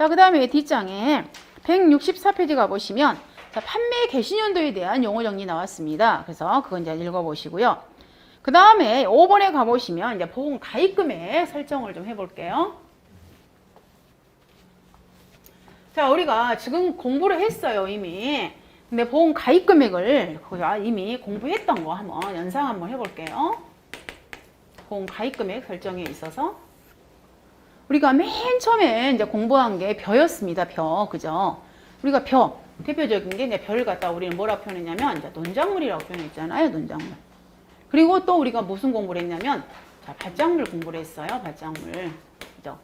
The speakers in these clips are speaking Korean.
자, 그 다음에 뒷장에 164페이지 가보시면 자, 판매 개시년도에 대한 용어 정리 나왔습니다. 그래서 그건 이제 읽어보시고요. 그 다음에 5번에 가보시면 이제 보험 가입금액 설정을 좀 해볼게요. 자, 우리가 지금 공부를 했어요, 이미. 근데 보험 가입 금액을 이미 공부했던 거 한번 연상 한번 해볼게요. 보험 가입 금액 설정에 있어서 우리가 맨 처음에 이제 공부한 게 벼였습니다. 벼, 그죠? 우리가 벼 대표적인 게 이제 벼를 갖다 우리는 뭐라고 표현했냐면 이제 논작물이라고 표현했잖아요, 논작물. 그리고 또 우리가 무슨 공부를 했냐면 자, 밭작물 공부를 했어요, 밭작물, 그죠?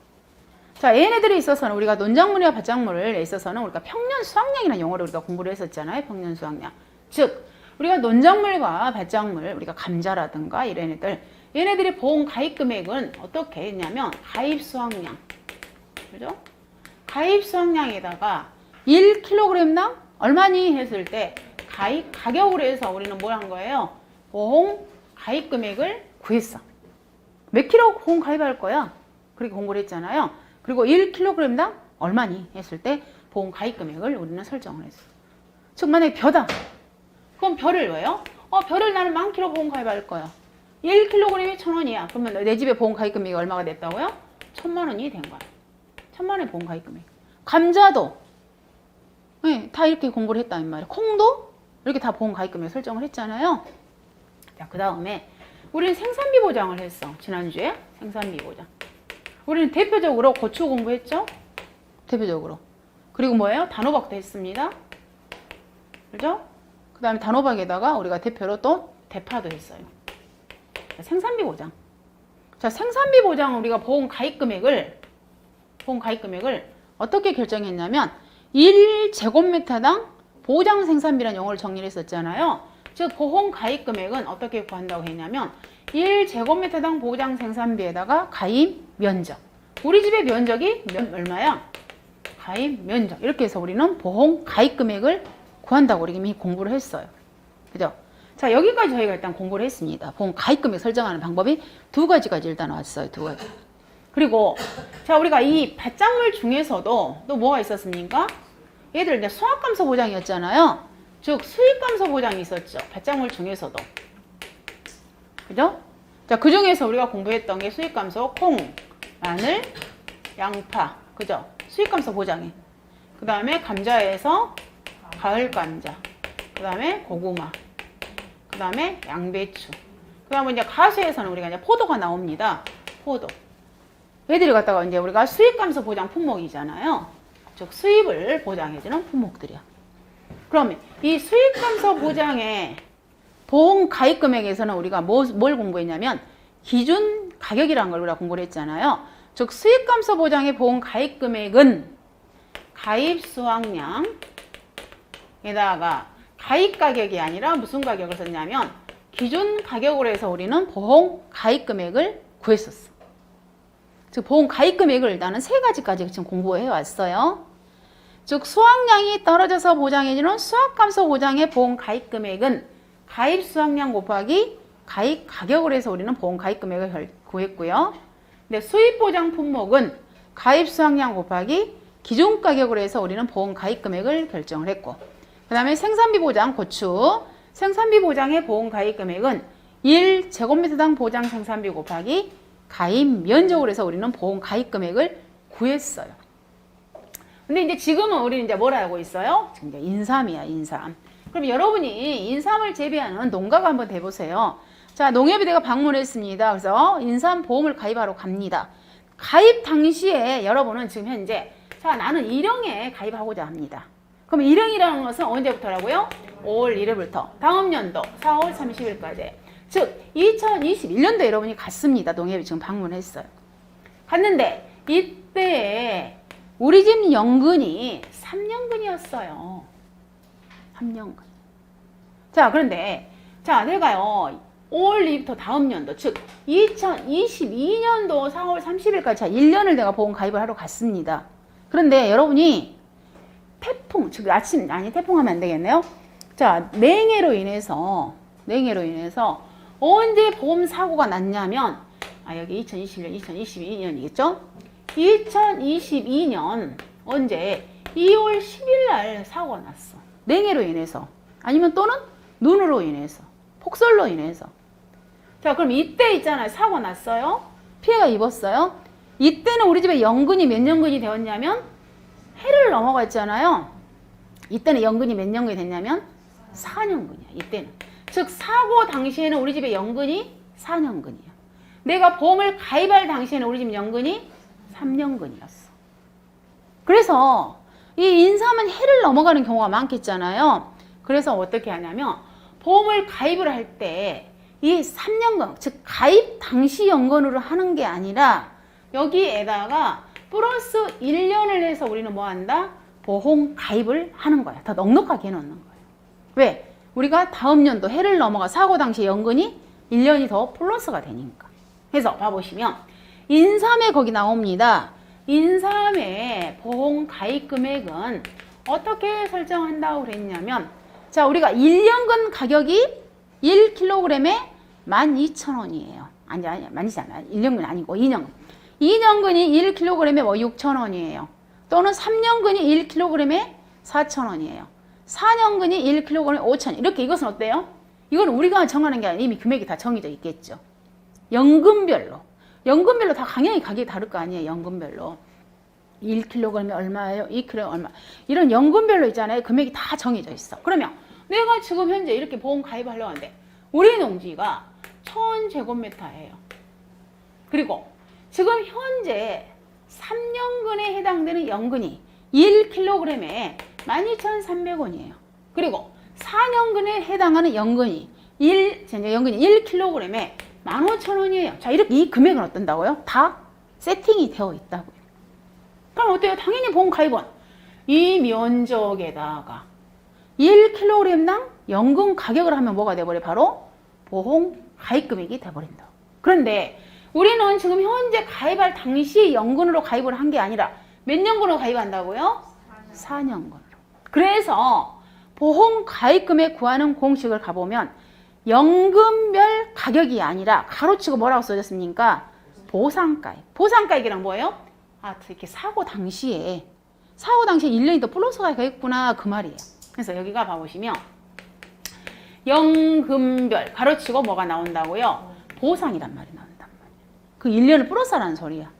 자, 얘네들에 있어서는 우리가 논작물이나 밭작물에 있어서는 우리가 평년 수확량이라는 용어를 우리가 공부를 했었잖아요. 평년 수확량. 즉, 우리가 논작물과 밭작물, 우리가 감자라든가 이런 애들, 얘네들의 보험 가입 금액은 어떻게 했냐면 가입 수확량. 그죠? 가입 수확량에다가 1kg당 얼마니 했을 때 가입 가격으로 해서 우리는 뭘 한 거예요? 보험 가입 금액을 구했어. 몇 킬로 보험 가입할 거야? 그렇게 공부를 했잖아요. 그리고 1kg당 얼마니 했을 때 보험 가입 금액을 우리는 설정을 했어. 즉 만약에 벼다. 그럼 벼를 왜요? 벼를 나는 10,000kg 보험 가입할 거야. 1kg이 1,000원이야. 그러면 내 집에 보험 가입 금액이 얼마가 됐다고요? 1,000,000원이 된 거야. 1,000,000원의 보험 가입 금액. 감자도 네, 다 이렇게 공부를 했다 이 말이야. 콩도 이렇게 다 보험 가입 금액 설정을 했잖아요. 자, 그 다음에 우리는 생산비 보장을 했어. 지난주에 생산비 보장. 우리는 대표적으로 고추 공부했죠? 대표적으로. 그리고 뭐예요? 단호박도 했습니다. 그죠? 그 다음에 단호박에다가 우리가 대표로 또 대파도 했어요. 자, 생산비 보장. 자, 생산비 보장 우리가 보험 가입 금액을 어떻게 결정했냐면 1제곱미터당 보장 생산비라는 용어를 정리를 했었잖아요. 즉 보험 가입 금액은 어떻게 구한다고 했냐면 1제곱미터당 보장 생산비에다가 가입 면적. 우리 집의 면적이 얼마야? 가입 면적. 이렇게 해서 우리는 보험 가입 금액을 구한다고 우리 이미 공부를 했어요. 그죠? 자, 여기까지 저희가 일단 공부를 했습니다. 보험 가입 금액 설정하는 방법이 두 가지까지 일단 왔어요. 두 가지. 그리고 자, 우리가 이 밭작물 중에서도 또 뭐가 있었습니까? 얘들 이제 수확감소 보장이었잖아요. 즉 수익감소 보장이 있었죠. 밭작물 중에서도. 그죠? 자, 그 중에서 우리가 공부했던 게 수익감소, 콩, 마늘, 양파. 그죠? 수익감소 보장에. 그 다음에 감자에서 가을 감자. 그 다음에 고구마. 그 다음에 양배추. 그 다음에 이제 가수에서는 우리가 이제 포도가 나옵니다. 포도. 얘들이 갖다가 이제 우리가 수익감소 보장 품목이잖아요. 즉 수입을 보장해주는 품목들이야. 그러면 이 수익감소 보장의 보험 가입 금액에서는 우리가 뭘 공부했냐면 기준 가격이라는 걸 우리가 공부를 했잖아요. 즉 수익감소 보장의 보험 가입 금액은 가입 수확량에다가 가입 가격이 아니라 무슨 가격을 썼냐면 기준 가격으로 해서 우리는 보험 가입 금액을 구했었어. 즉 보험 가입 금액을 나는 세 가지까지 지금 공부해 왔어요. 즉 수확량이 떨어져서 보장해주는 수확감소 보장의 보험 가입 금액은 가입 수확량 곱하기 가입 가격으로 해서 우리는 보험 가입 금액을 구했고요. 근데 수입 보장 품목은 가입 수확량 곱하기 기존 가격으로 해서 우리는 보험 가입 금액을 결정을 했고, 그 다음에 생산비 보장 고추, 생산비 보장의 보험 가입 금액은 1제곱미터당 보장 생산비 곱하기 가입 면적으로 해서 우리는 보험 가입 금액을 구했어요. 근데 이제 지금은 우리는 이제 뭘 하고 있어요? 지금 이제 인삼이야, 인삼. 그럼 여러분이 인삼을 재배하는 농가가 한번 돼보세요. 자, 농협에 내가 방문했습니다. 그래서 인삼 보험을 가입하러 갑니다. 가입 당시에 여러분은 지금 현재 자, 나는 일형에 가입하고자 합니다. 그럼 일형이라는 것은 언제부터라고요? 5월 1일부터 다음 연도 4월 30일까지. 즉 2021년도에 여러분이 갔습니다. 농협에 지금 방문했어요. 갔는데 이때에 우리 집 연근이 3년근이었어요. 3년근. 자, 그런데 자, 내가요 5월 2일부터 다음 연도, 즉 2022년도 4월 30일까지 자, 1년을 내가 보험 가입을 하러 갔습니다. 그런데 여러분이 태풍, 즉 태풍하면 안 되겠네요. 자, 냉해로 인해서 언제 보험 사고가 났냐면 여기 2021년, 2022년이겠죠? 2022년 언제? 2월 10일 날 사고가 났어. 냉해로 인해서. 아니면 또는 눈으로 인해서. 폭설로 인해서. 자, 그럼 이때 있잖아요. 사고 났어요. 피해가 입었어요. 이때는 우리 집에 연근이 몇 년근이 되었냐면 해를 넘어갔잖아요. 이때는 연근이 몇 년근이 됐냐면 4년근이야. 이때는. 즉 사고 당시에는 우리 집에 연근이 4년근이야. 내가 보험을 가입할 당시에는 우리 집 연근이 3년근이었어. 그래서 이 인삼은 해를 넘어가는 경우가 많겠잖아요. 그래서 어떻게 하냐면 보험을 가입을 할 때 이 3년간, 즉 가입 당시 연건으로 하는 게 아니라 여기에다가 플러스 1년을 해서 우리는 뭐 한다? 보험 가입을 하는 거야. 더 넉넉하게 해놓는 거예요. 왜? 우리가 다음 연도 해를 넘어가 사고 당시 연건이 1년이 더 플러스가 되니까. 그래서 봐보시면 인삼에 거기 나옵니다. 인삼의 보험 가입 금액은 어떻게 설정한다고 그랬냐면, 자, 우리가 1년근 가격이 1kg에 12,000원이에요. 아니잖아요. 1년근 아니고 2년근. 2년근이 1kg에 뭐 6,000원이에요. 또는 3년근이 1kg에 4,000원이에요. 4년근이 1kg에 5,000원. 이렇게 이것은 어때요? 이건 우리가 정하는 게 아니라 이미 금액이 다 정해져 있겠죠. 연금별로. 연금별로 다 당연히 가격이 다를 거 아니에요. 연금별로. 1kg에 얼마예요? 2kg에 얼마. 이런 연금별로 있잖아요. 금액이 다 정해져 있어. 그러면 내가 지금 현재 이렇게 보험 가입하려고 하는데 우리 농지가 1000제곱미터예요. 그리고 지금 현재 3년근에 해당되는 연근이 1kg에 12,300원이에요. 그리고 4년근에 해당하는 연근이 1kg에 15,000원이에요. 자, 이렇게 이 금액은 어떤다고요? 다 세팅이 되어 있다고요. 그럼 어때요? 당연히 보험 가입은 이 면적에다가 1kg당 연금 가격을 하면 뭐가 돼버려? 바로 보험 가입 금액이 돼버린다. 그런데 우리는 지금 현재 가입할 당시 연금으로 가입을 한 게 아니라 몇 년근으로 가입한다고요? 4년근으로. 그래서 보험 가입 금액 구하는 공식을 가보면 연금별 가격이 아니라 가로치고 뭐라고 써졌습니까? 보상가액. 보상가액이란 뭐예요? 아, 이렇게 사고 당시에 1년이 더 플러스가 되겠구나 그 말이에요. 그래서 여기가 봐보시면 연금별 가로치고 뭐가 나온다고요? 보상이란 말이 나온단 말이에요. 그 1년을 플러스라는 소리야.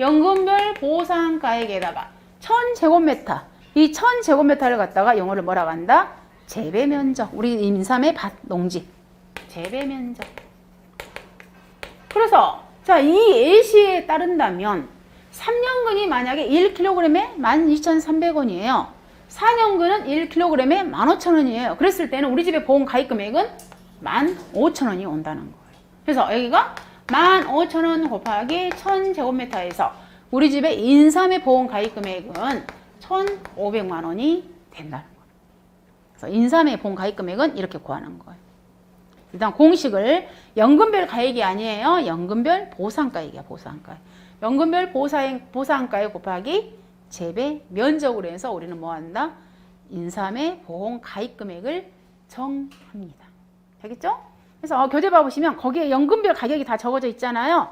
연금별 보상가액에다가 1000제곱미터, 이 1000제곱미터를 갖다가 영어를 뭐라고 한다? 재배면적. 우리 인삼의 밭 농지 재배면적. 그래서 자, 이 예시에 따른다면 3년근이 만약에 1kg에 12,300원이에요. 4년근은 1kg에 15,000원이에요. 그랬을 때는 우리 집의 보험 가입 금액은 15,000원이 온다는 거예요. 그래서 여기가 15,000원 곱하기 1000제곱미터에서 우리 집의 인삼의 보험 가입 금액은 1,500만 원이 된다는 거예요. 그래서 인삼의 보험 가입 금액은 이렇게 구하는 거예요. 일단 공식을 연금별 가액이 아니에요. 연금별 보상가액이야. 보상가액. 연금별 보상가액 곱하기 재배 면적으로 해서 우리는 뭐 한다? 인삼의 보험 가입 금액을 정합니다. 되겠죠? 그래서 교재 봐보시면 거기에 연금별 가격이 다 적어져 있잖아요.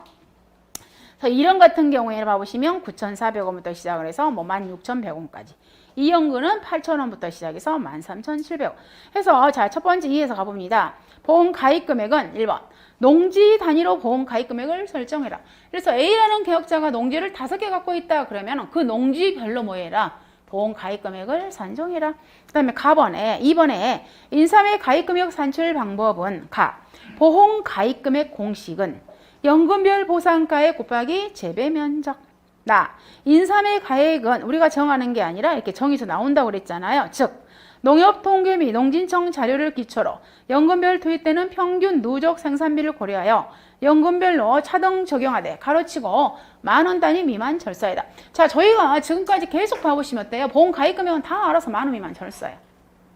그래서 1원 같은 경우에 봐보시면 9,400원부터 시작을 해서 뭐 16,100원까지. 2연근은 8,000원부터 시작해서 13,700원. 해서 자, 첫 번째 2에서 가봅니다. 보험 가입 금액은 1번. 농지 단위로 보험 가입 금액을 설정해라. 그래서 A라는 개업자가 농지를 5개 갖고 있다. 그러면 그 농지별로 뭐 해라? 보험 가입 금액을 산정해라. 그 다음에 가번에 2번에 인삼의 가입 금액 산출 방법은 가. 보험 가입 금액 공식은 연금별 보상가액 곱하기 재배 면적. 나. 인삼의 가액은 우리가 정하는 게 아니라 이렇게 정해서 나온다고 그랬잖아요. 즉 농협통계 및 농진청 자료를 기초로 연금별 투입되는 평균 누적 생산비를 고려하여 연금별로 차등 적용하되 가로치고 만원 단위 미만 절사이다. 자, 저희가 지금까지 계속 봐보시면 어때요? 보험 가입 금액은 다 알아서 만원 미만 절사예요.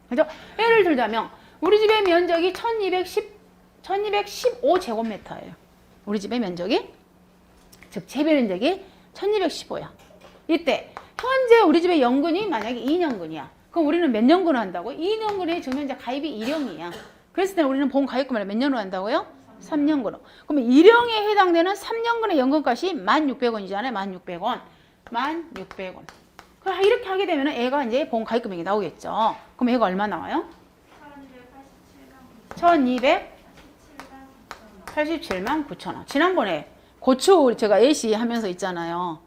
그죠? 예를 들자면 우리 집의 면적이 1215제곱미터예요. 우리 집의 면적이, 즉 재배 면적이 1215야. 이때 현재 우리 집의 연근이 만약에 2년근이야. 그럼 우리는 몇 년근을 한다고? 2년근에 지금 현재 가입이 1형이야. 그랬을 때 우리는 보험 가입금을 몇 년으로 한다고요? 3년근으로. 그러면 1형에 해당되는 3년근의 연금값이 1,600원이잖아요. 1,600원. 1,600원. 이렇게 하게 되면 애가 이제 보험 가입 금액이 나오겠죠. 그럼 얘가 얼마 나와요? 1287만 9천 원. 지난번에 고추 제가 A씨 하면서 있잖아요.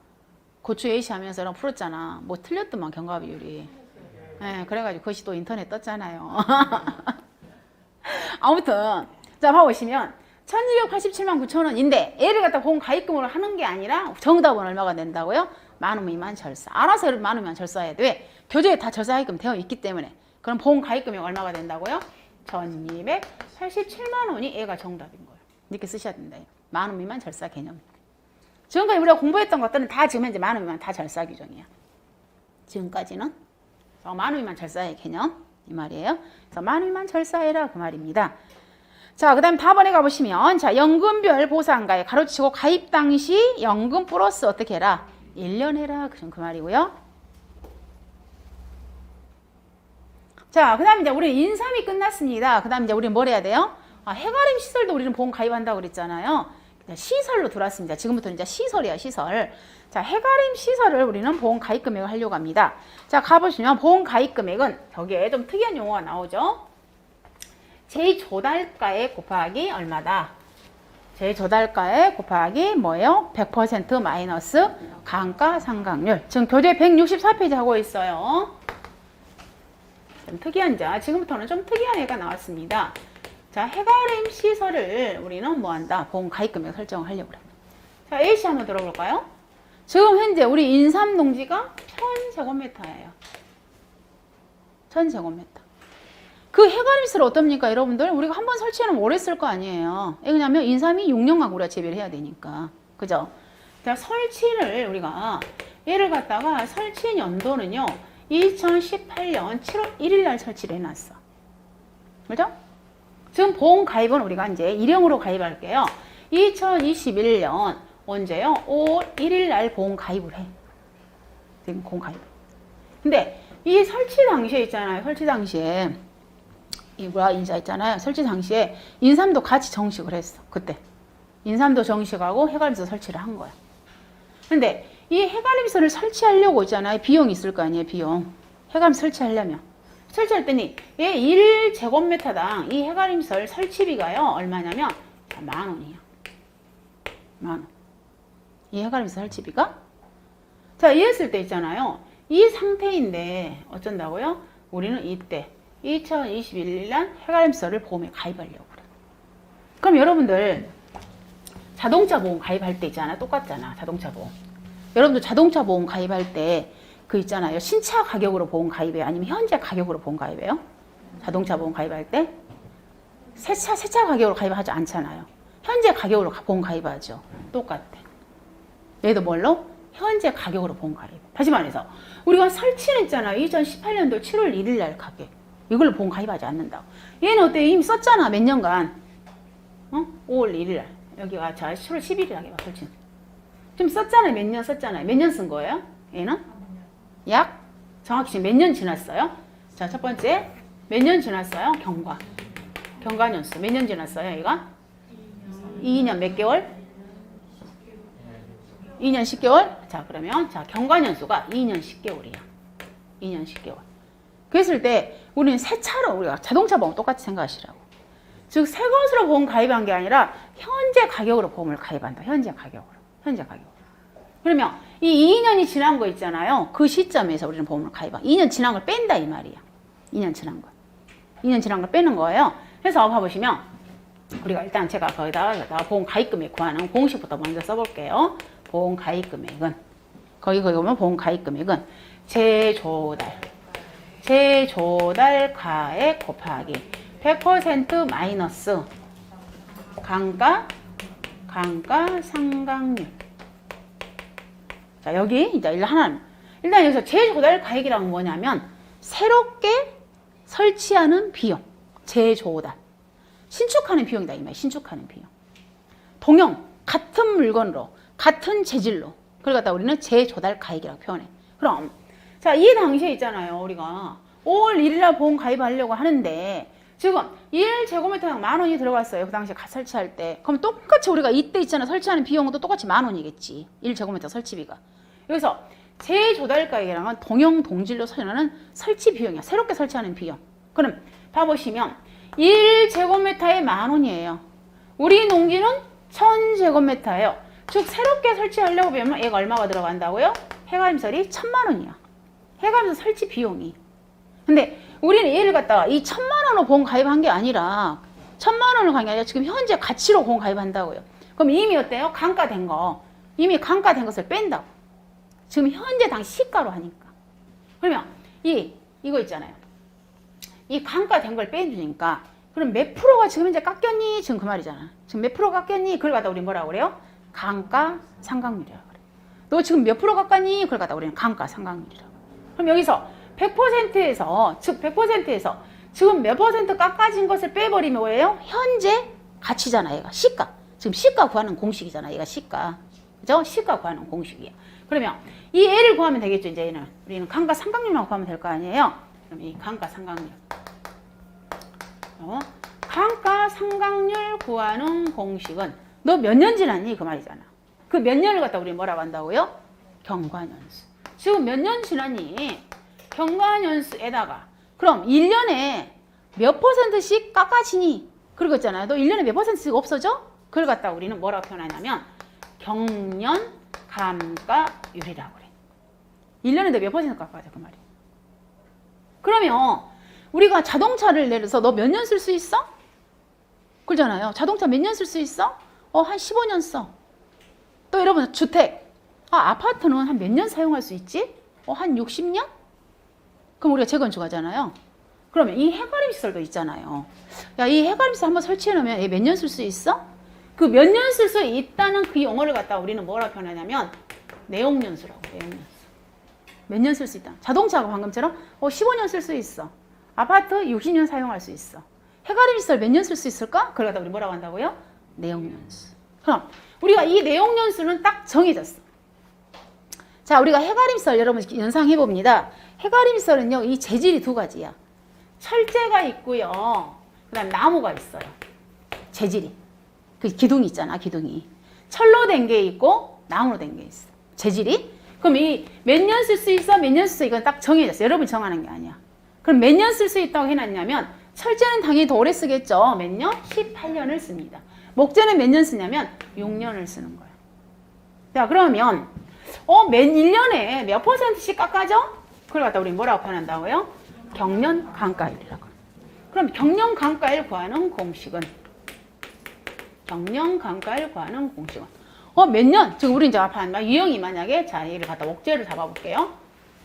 고추 A씨 하면서 풀었잖아. 뭐 틀렸더만 경과 비율이. 네, 그래가지고 그것이 또 인터넷 떴잖아요. 아무튼 자 봐보시면 1287만 9천 원인데 얘를 갖다 보험 가입금으로 하는 게 아니라 정답은 얼마가 된다고요? 만원 미만 절사. 알아서 만원 미만 절사해야 돼. 교재에 다 절사하게끔 되어 있기 때문에. 그럼 보험 가입금이 얼마가 된다고요? 1287만 원이 얘가 정답인 거예요. 이렇게 쓰셔야 된다. 만원 미만 절사 개념. 지금까지 우리가 공부했던 것들은 다 지금 현재 만원 미만 다 절사 규정이야. 지금까지는. 만원 미만 절사의 개념. 이 말이에요. 그래서 만원 미만 절사해라 그 말입니다. 자, 그 다음 다번에 가보시면 자 연금별 보상가에 가로치고 가입 당시 연금 플러스 어떻게 해라? 1년 해라. 그 말이고요. 자, 그 다음 이제 우리 인삼이 끝났습니다. 그 다음 이제 우리는 뭘 해야 돼요? 해가림 시설도 우리는 보험 가입한다고 그랬잖아요. 시설로 들어왔습니다. 지금부터 이제 시설이야, 시설. 자, 해가림 시설을 우리는 보험 가입 금액을 하려고 합니다. 자, 가보시면 보험 가입 금액은 저기에 좀 특이한 용어가 나오죠. 제 조달가액 곱하기 얼마다? 제 조달가액 곱하기 뭐예요? 100% 마이너스 감가상각률. 지금 교재 164페이지 하고 있어요. 좀 특이한 자, 지금부터는 좀 특이한 애가 나왔습니다. 자, 해가림 시설을 우리는 뭐 한다? 보험 가입 금액 설정을 하려고 그래. 자, A씨 한번 들어볼까요? 지금 현재 우리 인삼 농지가 1000제곱미터예요. 1000제곱미터. 그 해가림 시설 어떻습니까, 여러분들? 우리가 한번 설치하면 오래 쓸 거 아니에요. 왜냐면 인삼이 6년간 우리가 재배를 해야 되니까. 그죠? 자, 설치를 우리가 얘를 갖다가 설치 연도는요. 2018년 7월 1일 날 설치를 해놨어. 그죠? 지금 보험 가입은 우리가 이제 일형으로 가입할게요. 2021년 언제요? 5월 1일 날 보험 가입을 해. 지금 보험 가입. 근데 이 설치 당시에 있잖아요. 설치 당시에 이 뭐야 인사 있잖아요. 설치 당시에 인삼도 같이 정식을 했어. 그때 인삼도 정식하고 해갈림소 설치를 한 거야. 근데 이 해갈림소를 설치하려고 있잖아요. 비용이 있을 거 아니에요. 비용. 해갈림 설치하려면 설치할 때니 얘 1제곱미터당 이 해갈림설 설치비가요 얼마냐면 10,000원이에요. 10,000원. 이 해갈림설 설치비가 자 이랬을 때 있잖아요. 이 상태인데 어쩐다고요? 우리는 이때 2021년 해갈림설을 보험에 가입하려고 그래. 그럼 여러분들 자동차 보험 가입할 때 있잖아. 똑같잖아. 자동차 보험. 여러분들 자동차 보험 가입할 때 그 있잖아요. 신차 가격으로 보험 가입해요? 아니면 현재 가격으로 보험 가입해요? 자동차 보험 가입할 때? 새차 가격으로 가입하지 않잖아요. 현재 가격으로 보험 가입하죠. 똑같아. 얘도 뭘로? 현재 가격으로 보험 가입. 다시 말해서 우리가 설치는 있잖아요. 2018년도 7월 1일 날 가격. 이걸로 보험 가입하지 않는다고. 얘는 어때? 이미 썼잖아. 몇 년간. 5월 1일 날. 여기가 자 7월 11일 하게 봐. 설치. 좀 썼잖아요. 몇 년 썼잖아요. 몇 년 쓴 거예요? 얘는? 약 정확히 지금 몇 년 지났어요? 자, 첫 번째 몇 년 지났어요? 경과 년수 몇 년 지났어요? 얘가 2년 몇 개월? 2년 10개월? 자, 그러면 자 경과 년수가 2년 10개월이야. 2년 10개월. 그랬을 때 우리는 새 차로 우리가 자동차 보험 똑같이 생각하시라고. 즉 새 것으로 보험 가입한 게 아니라 현재 가격으로 보험을 가입한다. 현재 가격으로. 그러면 이 2년이 지난 거 있잖아요. 그 시점에서 우리는 보험을 가입하. 2년 지난 걸 뺀다 이 말이야. 2년 지난 거. 2년 지난 걸 빼는 거예요. 그래서 봐보시면 우리가 일단 제가 거기다가 보험 가입 금액 구하는 공식부터 먼저 써볼게요. 보험 가입 금액은 거기 보면 보험 가입 금액은 제조달 가액 곱하기 100% 마이너스 감가상각률. 자, 여기 이제 일단 여기서 제조달 가액이란 뭐냐면 새롭게 설치하는 비용. 제조달. 신축하는 비용이다 이 말. 신축하는 비용. 동형 같은 물건으로 같은 재질로 그걸 갖다 우리는 제조달 가액이라고 표현해. 그럼 자, 이 당시에 있잖아요. 우리가 5월 1일날 보험 가입하려고 하는데 지금 1제곱미터당 10,000원이 들어갔어요. 그 당시에 설치할 때. 그럼 똑같이 우리가 이때 있잖아. 설치하는 비용도 똑같이 10,000원이겠지. 1제곱미터 설치비가. 여기서 재조달가액이랑은 동형 동질로 설정하는 설치 비용이야. 새롭게 설치하는 비용. 그럼 봐보시면 1제곱미터에 10,000원이에요. 우리 농지는 1000제곱미터예요. 즉 새롭게 설치하려고 보면 얘가 얼마가 들어간다고요? 해가림설이 10,000,000원이야. 해가림설 설치 비용이. 근데 우리는 얘를 갖다가 이 1,000,000원으로 보험 가입한 게 아니라 1,000,000원을 간 게 아니라 지금 현재 가치로 보험 가입한다고요. 그럼 이미 어때요? 강가된 거. 이미 강가된 것을 뺀다고. 지금 현재 당 시가로 하니까. 그러면 이거 있잖아요. 이 강가된 걸 빼주니까 그럼 몇 프로가 지금 현재 깎였니? 지금 그 말이잖아. 지금 몇 프로 깎였니? 그걸 갖다 우리 뭐라고 그래요? 강가 상각률이라고 그래. 너 지금 몇 프로 깎았니? 그걸 갖다 우리는 강가 상각률이라고. 그럼 여기서 100%에서 즉 100%에서 지금 몇 퍼센트 깎아진 것을 빼버리면 뭐예요? 현재 가치잖아. 얘가 시가. 지금 시가 구하는 공식이잖아. 얘가 시가. 그죠? 시가 구하는 공식이야. 그러면 이 애를 구하면 되겠죠. 이제 얘는 우리는 강가 상각률만 구하면 될 거 아니에요. 그럼 이 강가 상각률. 강가 상각률 구하는 공식은 너 몇 년 지났니? 그 말이잖아. 그 몇 년을 갖다 우리 뭐라고 한다고요? 경과년수. 지금 몇 년 지났니? 경과년수에다가 그럼 1년에 몇 %씩 깎아지니? 그러고 있잖아요. 너 1년에 몇 %씩 없어져? 그걸 갖다 우리는 뭐라고 표현하냐면 경년 감가율이라고 그래. 1년에 너 몇 % 깎아져? 그 말이야. 그러면 우리가 자동차를 내려서 너 몇 년 쓸 수 있어? 그러잖아요. 자동차 몇 년 쓸 수 있어? 한 15년 써. 또 여러분 주택. 아파트는 한 몇 년 사용할 수 있지? 한 60년? 그럼 우리가 재건축 하잖아요. 그러면 이 해가림 시설도 있잖아요. 야, 이 해가림 시설 한번 설치해 놓으면 얘 몇 년 쓸 수 있어? 그 몇 년 쓸 수 있다는 그 용어를 갖다 우리는 뭐라 표현하냐면 내용년수라고. 내용년수. 몇 년 쓸 수 있다. 자동차가 방금처럼 15년 쓸 수 있어. 아파트 60년 사용할 수 있어. 해가림 시설 몇 년 쓸 수 있을까? 그걸 갖다 우리 뭐라고 한다고요? 내용년수. 그럼 우리가 이 내용년수는 딱 정해졌어. 자, 우리가 해가림썰 여러분 연상해 봅니다. 해가림썰은요, 이 재질이 두 가지야. 철제가 있고요. 그 다음 나무가 있어요. 재질이. 그 기둥이 있잖아, 기둥이. 철로 된 게 있고, 나무로 된 게 있어. 재질이. 그럼 이 몇 년 쓸 수 있어? 몇 년 쓸 수 있어? 이건 딱 정해졌어. 여러분 정하는 게 아니야. 그럼 몇 년 쓸 수 있다고 해놨냐면, 철제는 당연히 더 오래 쓰겠죠. 몇 년? 18년을 씁니다. 목재는 몇 년 쓰냐면, 6년을 쓰는 거예요. 자, 그러면, 1년에 몇 %씩 깎아져? 그걸 갖다 우리 뭐라고 표현한다고요? 경년 감가율이라고. 그럼 경년 감가율 구하는 공식은? 경년 감가율 구하는 공식은? 몇 년? 지금 우리 이제 앞에 유형이 만약에, 자, 얘를 갖다 목재를 잡아볼게요.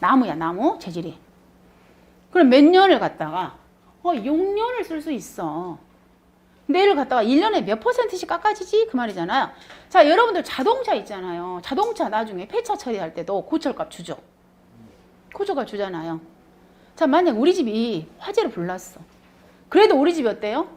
나무야, 나무, 재질이. 그럼 몇 년을 갖다가, 6년을 쓸 수 있어. 근데 얘를 갖다가 1년에 몇 %씩 깎아지지? 그 말이잖아요. 자, 여러분들 자동차 있잖아요. 자동차 나중에 폐차 처리할 때도 고철값 주죠. 고철값 주잖아요. 자, 만약 우리 집이 화재를 불났어. 그래도 우리 집이 어때요?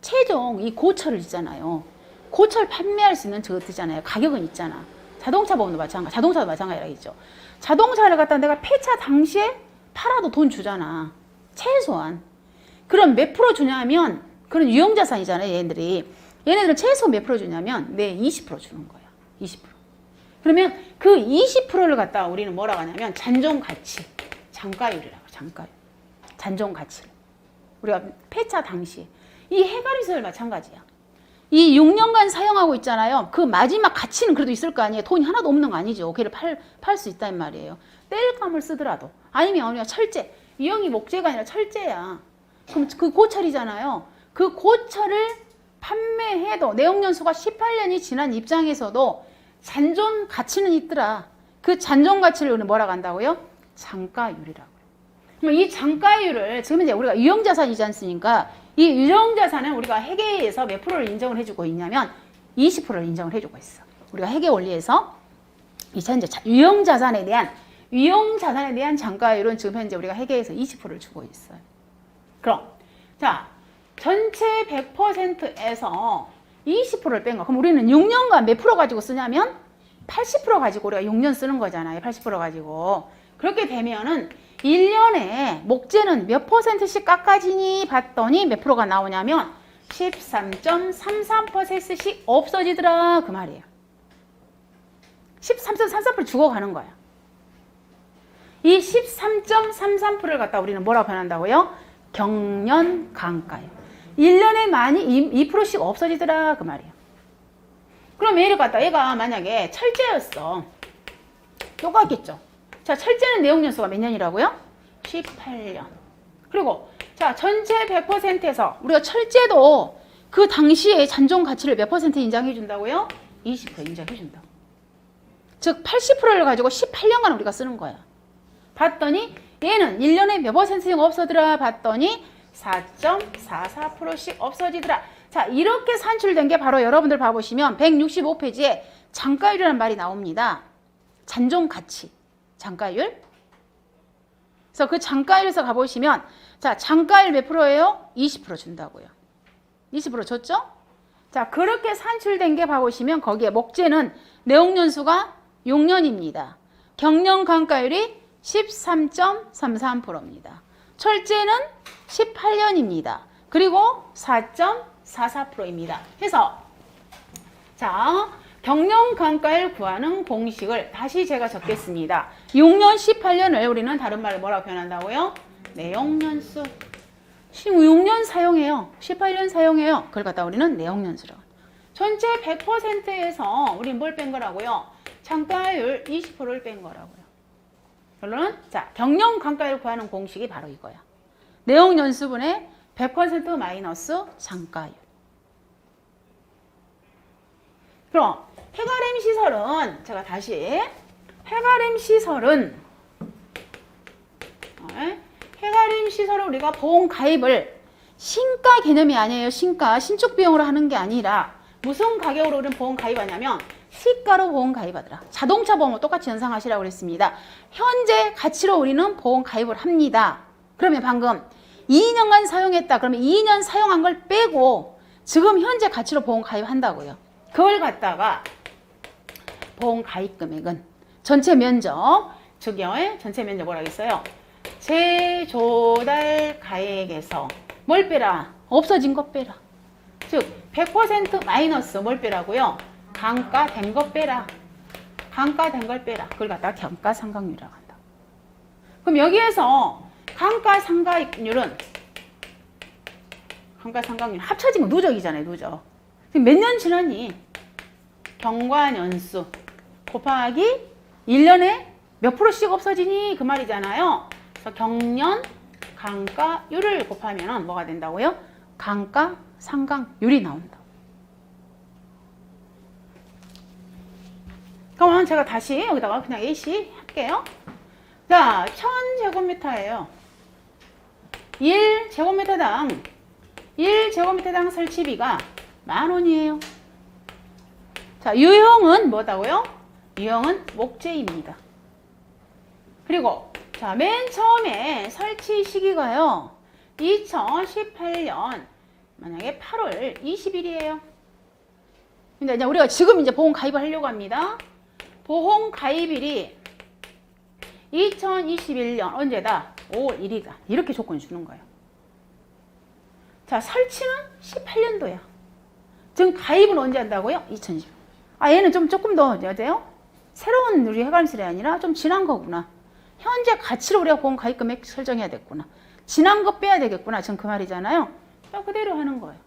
최종 이 고철을 있잖아요. 고철 판매할 수 있는 저것 있잖아요. 가격은 있잖아. 자동차 보험도 마찬가지, 자동차도 마찬가지라겠죠. 자동차를 갖다 내가 폐차 당시에 팔아도 돈 주잖아. 최소한. 그럼 몇 프로 주냐면 그런 유형자산이잖아요, 얘네들이. 얘네들은 최소 몇 프로 주냐면, 20% 주는 거야. 20%. 그러면 그 20%를 갖다가 우리는 뭐라고 하냐면, 잔존가치. 장가율이라고, 장가율. 잔존가치를. 우리가 폐차 당시에. 이 해가림설 마찬가지야. 이 6년간 사용하고 있잖아요. 그 마지막 가치는 그래도 있을 거 아니에요. 돈이 하나도 없는 거 아니죠. 걔를 팔 수 있단 말이에요. 땔감을 쓰더라도. 아니면 우리가 철제. 유형이 목재가 아니라 철제야. 그럼 그 고철이잖아요. 그 고철을 판매해도 내용연수가 18년이 지난 입장에서도 잔존 가치는 있더라. 그 잔존 가치를 우리는 뭐라고 한다고요? 장가율이라고. 그럼 이 장가율을 지금 이제 우리가 유형자산이지 않습니까? 이 유형자산은 우리가 회계에서 몇 프로를 인정을 해주고 있냐면 20%를 인정을 해주고 있어. 우리가 회계 원리에서 이 현재 유형자산에 대한 장가율은 지금 현재 우리가 회계에서 20%를 주고 있어요. 그럼 자. 전체 100%에서 20%를 뺀 거. 그럼 우리는 6년간 몇 프로 가지고 쓰냐면 80% 가지고 우리가 6년 쓰는 거잖아요. 80% 가지고. 그렇게 되면은 1년에 목재는 몇 %씩 깎아지니 봤더니 몇 프로가 나오냐면 13.33%씩 없어지더라. 그 말이에요. 13.33% 죽어가는 거야. 이 13.33%를 갖다 우리는 뭐라고 표현한다고요? 경년 강가요. 1년에 많이 2%씩 없어지더라 그 말이에요. 그럼 얘를 갖다 얘가 만약에 철제였어. 똑같겠죠. 자, 철제는 내용연수가 몇 년이라고요? 18년. 그리고 자, 전체 100%에서 우리가 철제도 그 당시에 잔존 가치를 몇 퍼센트 인정해 준다고요? 20% 인정해 준다. 즉 80%를 가지고 18년간 우리가 쓰는 거야. 봤더니 얘는 1년에 몇 퍼센트씩 없어지더라 봤더니 4.44%씩 없어지더라. 자, 이렇게 산출된 게 바로 여러분들 봐보시면 165페이지에 잔가율이라는 말이 나옵니다. 잔존 가치, 잔가율. 그래서 그 잔가율에서 가보시면 자, 잔가율 몇 프로예요? 20% 준다고요. 20% 줬죠? 자, 그렇게 산출된 게 봐보시면 거기에 목재는 내용연수가 6년입니다. 경년 강가율이 13.33%입니다. 철제는 18년입니다. 그리고 4.44%입니다. 해서 자, 경년 강가율 구하는 공식을 다시 제가 적겠습니다. 6년, 18년을 우리는 다른 말로 뭐라고 표현한다고요? 내용연수. 6년 사용해요. 18년 사용해요. 그걸 갖다 우리는 내용연수라고. 전체 100%에서 우리 뭘 뺀 거라고요? 잔가율 20%를 뺀 거라고요. 결론은 자, 경년 강가율 구하는 공식이 바로 이거야. 내용연수분의 100% 마이너스 잔가율. 그럼 해가림 시설은 제가 다시 해가림 시설은 우리가 보험 가입을 신가 개념이 아니에요. 신축 비용으로 하는 게 아니라 무슨 가격으로 우리는 보험 가입하냐면 시가로 보험 가입하더라. 자동차 보험을 똑같이 연상하시라고 그랬습니다. 현재 가치로 우리는 보험 가입을 합니다. 그러면 방금 2년간 사용했다. 그러면 2년 사용한 걸 빼고 지금 현재 가치로 보험 가입한다고요. 그걸 갖다가 보험 가입 금액은 전체 면적, 즉요, 전체 면적 뭐라고 했어요? 재조달 가액에서 뭘 빼라? 없어진 것 빼라. 즉 100% 마이너스 뭘 빼라고요? 감가된 것 빼라. 감가된 걸 빼라. 그걸 갖다가 경가상각률이라고 한다. 그럼 여기에서 감가상각률은 합쳐진 거 누적이잖아요. 누적. 몇 년 지났니? 경과년수 곱하기 1년에 몇 프로씩 없어지니? 그 말이잖아요. 그래서 경년 감가율을 곱하면 뭐가 된다고요? 감가상각률이 나온다. 그러면 제가 다시 여기다가 그냥 AC 할게요. 자, 1000제곱미터예요. 1제곱미터당 설치비가 10,000원이에요. 자, 유형은 뭐다고요? 유형은 목재입니다. 그리고 자, 맨 처음에 설치 시기가요. 2018년 만약에 8월 20일이에요. 근데 이제 우리가 지금 이제 보험 가입을 하려고 합니다. 보험 가입일이 2021년 언제다? 5월 1일이다. 이렇게 조건 주는 거예요. 자, 설치는 18년도야. 지금 가입은 언제 한다고요? 2020. 얘는 조금 더 어때요? 새로운 우리 해감실이 아니라 좀 지난 거구나. 현재 가치로 우리가 보험 가입 금액 설정해야 됐구나. 지난 거 빼야 되겠구나. 지금 그 말이잖아요. 자, 그대로 하는 거예요.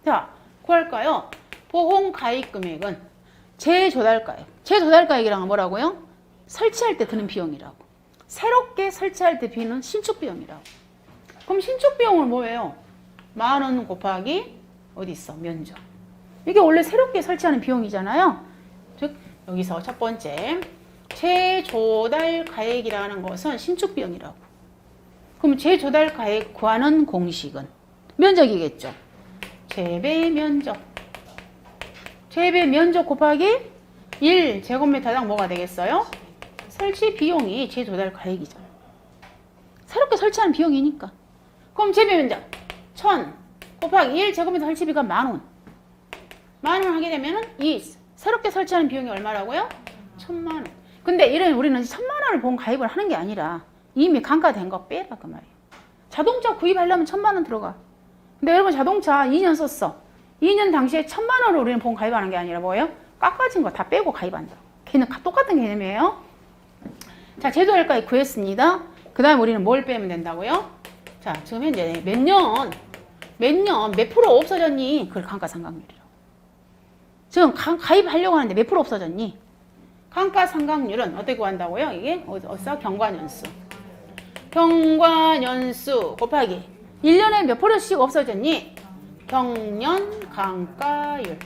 자, 구할까요? 보험 가입 금액은 재조달가액. 재조달가액이란 뭐라고요? 설치할 때 드는 비용이라고. 새롭게 설치할 때 비는 신축 비용이라고. 그럼 신축 비용은 뭐예요? 10,000원 곱하기 어디 있어? 면적. 이게 원래 새롭게 설치하는 비용이잖아요. 즉 여기서 첫 번째 재조달 가액이라는 것은 신축 비용이라고. 그럼 재조달 가액 구하는 공식은 면적이겠죠. 재배 면적. 재배 면적 곱하기 1제곱미터당 뭐가 되겠어요? 설치 비용이 재조달 가액이잖아요. 새롭게 설치하는 비용이니까. 그럼 재배 면적 1000 곱하기 1제곱미터 설치비가 10,000원. 10,000원 하게 되면은 이 새롭게 설치하는 비용이 얼마라고요? 1,000,000원. 근데 우리는 1,000,000원을 보험 가입을 하는 게 아니라 이미 감가된 거 빼라 그 말이에요. 자동차 구입하려면 1,000,000원 들어가. 근데 여러분 자동차 2년 썼어. 2년 당시에 1,000,000원을 우리는 보험 가입하는 게 아니라 뭐예요? 깎아진 거 다 빼고 가입한다. 걔는 똑같은 개념이에요. 자, 제도할까지 구했습니다. 그 다음에 우리는 뭘 빼면 된다고요? 자, 지금 현재 몇 년, 몇 프로 없어졌니? 그걸 감가상각률이라고. 지금 가입하려고 하는데 몇 프로 없어졌니? 감가상각률은 어떻게 구한다고요? 이게 어디서? 경과년수. 경과년수 곱하기 1년에 몇 프로씩 없어졌니? 경년 감가율.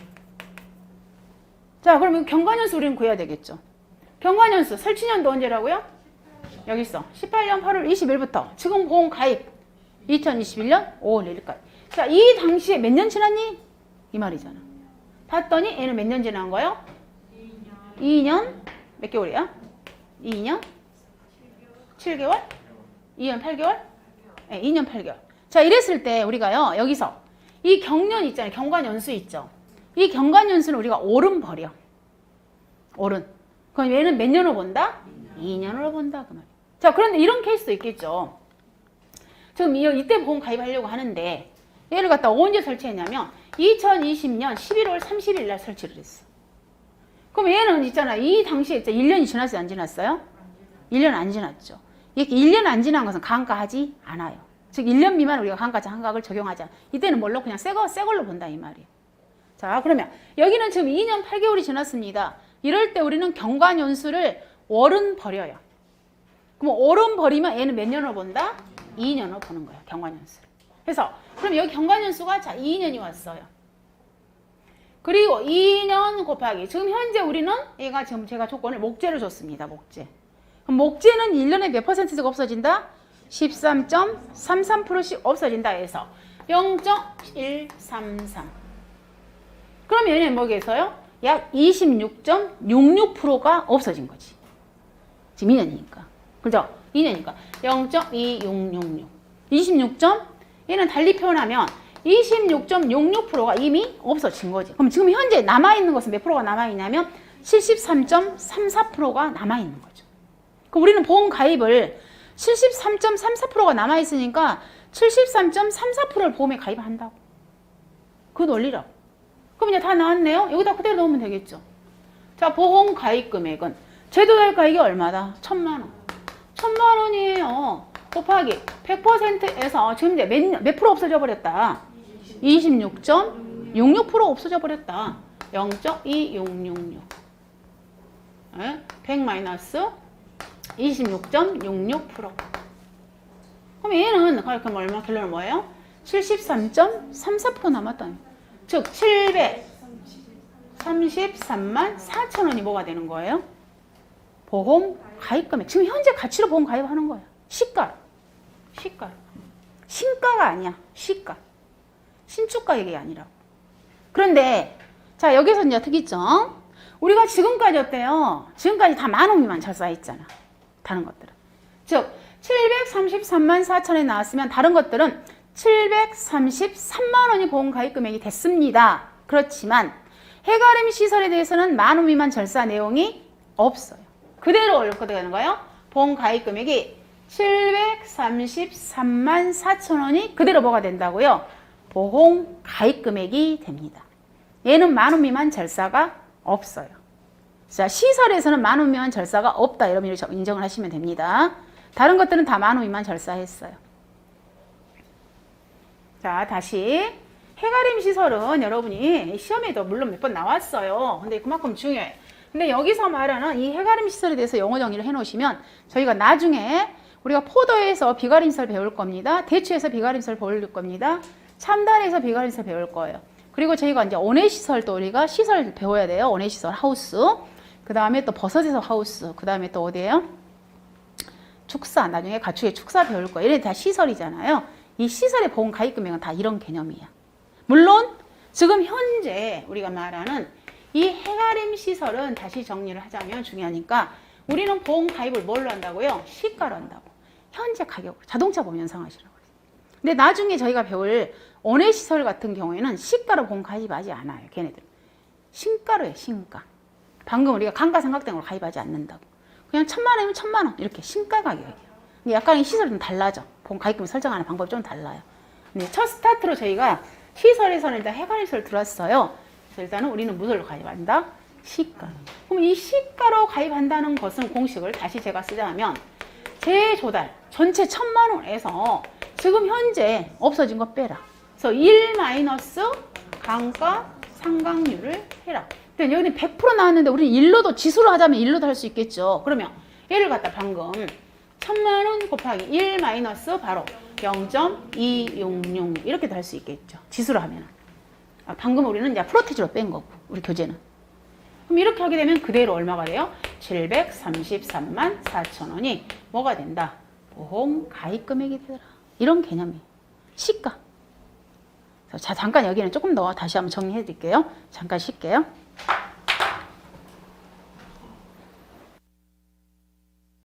자, 그러면 경과년수 우리는 구해야 되겠죠. 경과년수 설치년도 언제라고요? 여기 있어. 18년 8월 20일부터 지금 보험 가입 2021년 5월 1일까지. 자, 이 당시에 몇 년 지났니? 이 말이잖아. 봤더니 얘는 몇 년 지난 거예요? 2년 몇 개월이야? 2년 7개월? 2년 8개월? 네, 2년 8개월. 자, 이랬을 때 우리가요, 여기서 이 경년 있잖아요. 경과년수 있죠. 이 경과년수는 우리가 오름 버려. 오름. 그럼 얘는 몇 년으로 본다? 2년으로 본다. 그 말이야. 자, 그런데 이런 케이스도 있겠죠. 지금 이때 보험 가입하려고 하는데 얘를 갖다 언제 설치했냐면 2020년 11월 30일 날 설치를 했어. 그럼 얘는 있잖아. 이 당시에 1년이 지났어요? 안 지났어요? 1년 안 지났죠. 이렇게 1년 안 지난 것은 감가하지 않아요. 즉 1년 미만 우리가 감가상각을 적용하지 않아. 이때는 뭘로? 그냥 새 걸로 본다 이 말이에요. 자, 그러면 여기는 지금 2년 8개월이 지났습니다. 이럴 때 우리는 경과년수를 월은 버려요. 그럼 월은 버리면 얘는 몇 년으로 본다? 2년으로 보는 거예요. 경과년수를. 그래서 그럼 여기 경과년수가 자 2년이 왔어요. 그리고 2년 곱하기 지금 현재 우리는 얘가 지금 제가 조건을 목재를 줬습니다. 목재. 그럼 목재는 1년에 몇 퍼센트씩 없어진다? 13.33%씩 없어진다 해서 0.133. 그럼 얘는 뭐겠어요? 약 26.66%가 없어진 거지. 지금 2년이니까. 그죠? 2년이니까. 0.2666. 26. 얘는 달리 표현하면 26.66%가 이미 없어진 거지. 그럼 지금 현재 남아있는 것은 몇 프로가 남아있냐면 73.34%가 남아있는 거죠. 그럼 우리는 보험 가입을 73.34%가 남아있으니까 73.34%를 보험에 가입한다고. 그 논리라고. 그럼 이제 다 나왔네요. 여기다 그대로 넣으면 되겠죠. 자, 보험 가입 금액은 제도달 가입이 얼마다? 1,000만 원. 1,000만 원이에요. 곱하기 100%에서 지금 이제 몇 프로 없어져 버렸다? 26.66% 없어져 버렸다. 0.2666. 100 마이너스 26.66%. 그럼 얘는 그럼 얼마? 결론은 뭐예요? 73.34% 남았다. 즉 733만 4천 원이 뭐가 되는 거예요? 보험 가입 금액. 지금 현재 가치로 보험 가입하는 거예요. 시가. 신가가 아니야. 시가. 신축 가격이 아니라고. 그런데 자, 여기서 이제 특이점. 우리가 지금까지 어때요? 지금까지 다 10,000원 미만 절사했잖아. 다른 것들은. 즉 733만 4천원이 나왔으면 다른 것들은 733만 원이 보험 가입 금액이 됐습니다. 그렇지만 해가림 시설에 대해서는 10,000원 미만 절사 내용이 없어요. 그대로 어떻게 되는 거예요? 보험 가입 금액이 733만 4천원이 그대로 뭐가 된다고요? 보험 가입 금액이 됩니다. 얘는 10,000원 미만 절사가 없어요. 자, 시설에서는 10,000원 미만 절사가 없다. 여러분이 인정을 하시면 됩니다. 다른 것들은 다 10,000원 미만 절사했어요. 자, 다시 해가림 시설은 여러분이 시험에도 물론 몇 번 나왔어요. 근데 그만큼 중요해. 근데 여기서 말하는 이 해가림 시설에 대해서 영어 정의를 해놓으시면 저희가 나중에 우리가 포도에서 비가림 시설 배울 겁니다. 대추에서 비가림 시설 배울 겁니다. 참달에서 비가림 시설 배울 거예요. 그리고 저희가 이제 온해 시설도 우리가 시설 배워야 돼요. 온해 시설 하우스. 그 다음에 또 버섯에서 하우스. 그 다음에 또 어디예요? 축사. 나중에 가축의 축사 배울 거예요. 이래 다 시설이잖아요. 이 시설의 보험 가입 금액은 다 이런 개념이야. 물론 지금 현재 우리가 말하는 이 해가림 시설은 다시 정리를 하자면 중요하니까 우리는 보험 가입을 뭘로 한다고요? 시가로 한다고. 현재 가격으로. 자동차 보험 연상하시라고. 근데 나중에 저희가 배울 온해 시설 같은 경우에는 시가로 보험 가입하지 않아요. 걔네들. 신가로 해. 신가. 방금 우리가 감가상각등으로 가입하지 않는다고. 그냥 1,000만 원이면 1,000만 원. 이렇게 신가 가격이에요. 근데 약간 이 시설이 좀 달라져. 보험 가입금을 설정하는 방법이 좀 달라요. 근데 첫 스타트로 저희가 시설에서는 일단 해가림 시설 들어왔어요. 그래서 일단은 우리는 무엇을 가입한다? 시가. 그럼 이 시가로 가입한다는 것은 공식을 다시 제가 쓰자면 재조달 전체 1,000만 원에서 지금 현재 없어진 거 빼라. 그래서 1 마이너스 감가 상각률을 해라. 근데 여기는 100% 나왔는데 우리는 일로도 지수로 하자면 일로도 할 수 있겠죠. 그러면 얘를 갖다 방금 1,000만 원 곱하기 1 마이너스 바로 0.266 이렇게도 할 수 있겠죠. 지수로 하면. 방금 우리는 이제 프로테지로 뺀 거고 우리 교재는. 그럼 이렇게 하게 되면 그대로 얼마가 돼요? 733만 4천 원이 뭐가 된다? 보험 가입 금액이 되더라. 이런 개념이에요. 시가. 자, 잠깐 여기는 조금 더 다시 한번 정리해 드릴게요. 잠깐 쉴게요.